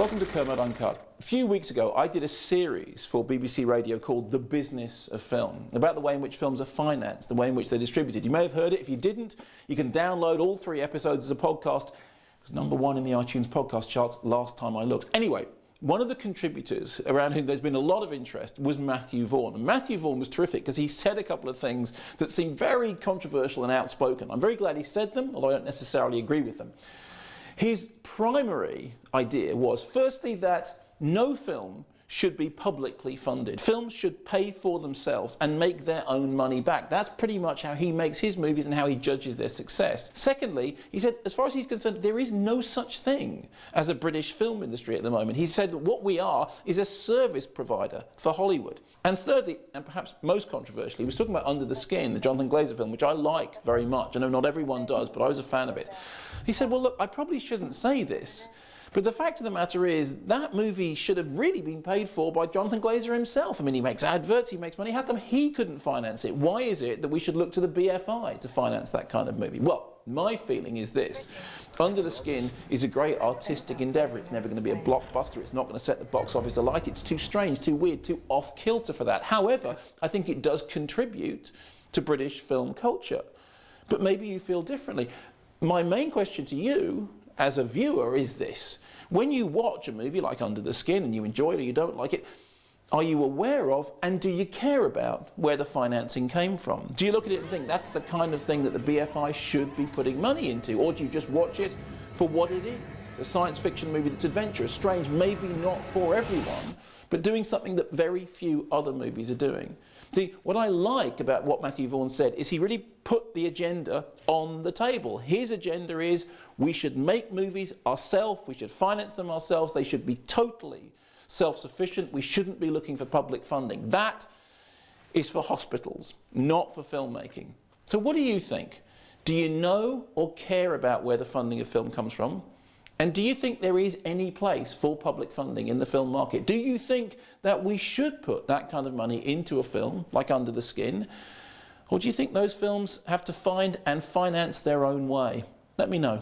Welcome to Kermode Uncut. A few weeks ago I did a series for BBC Radio called The Business of Film, about the way in which films are financed, the way in which they're distributed. You may have heard it. If you didn't, you can download all 3 episodes as a podcast. It was #1 in the iTunes podcast charts last time I looked. Anyway, one of the contributors around whom there's been a lot of interest was Matthew Vaughn. And Matthew Vaughn was terrific because he said a couple of things that seemed very controversial and outspoken. I'm very glad he said them, although I don't necessarily agree with them. His primary idea was, firstly, that no film should be publicly funded. Films should pay for themselves and make their own money back. That's pretty much how he makes his movies and how he judges their success. Secondly, he said, as far as he's concerned, there is no such thing as a British film industry at the moment. He said that what we are is a service provider for Hollywood. And thirdly, and perhaps most controversially, he was talking about Under the Skin, the Jonathan Glazer film, which I like very much. I know not everyone does, but I was a fan of it. He said, well, look, I probably shouldn't say this, but the fact of the matter is that movie should have really been paid for by Jonathan Glazer himself. I mean, he makes adverts, he makes money. How come he couldn't finance it? Why is it that we should look to the BFI to finance that kind of movie? Well, my feeling is this. Under the Skin is a great artistic endeavour. It's never going to be a blockbuster. It's not going to set the box office alight. It's too strange, too weird, too off-kilter for that. However, I think it does contribute to British film culture. But maybe you feel differently. My main question to you as a viewer is this. When you watch a movie like Under the Skin and you enjoy it or you don't like it, are you aware of and do you care about where the financing came from? Do you look at it and think that's the kind of thing that the BFI should be putting money into? Or do you just watch it for what it is? A science fiction movie that's adventurous, strange, maybe not for everyone, but doing something that very few other movies are doing. See, what I like about what Matthew Vaughn said is he really put the agenda on the table. His agenda is we should make movies ourselves, we should finance them ourselves, they should be totally self-sufficient, we shouldn't be looking for public funding. That is for hospitals, not for filmmaking. So what do you think? Do you know or care about where the funding of film comes from? And do you think there is any place for public funding in the film market? Do you think that we should put that kind of money into a film like Under the Skin? Or do you think those films have to find and finance their own way? Let me know.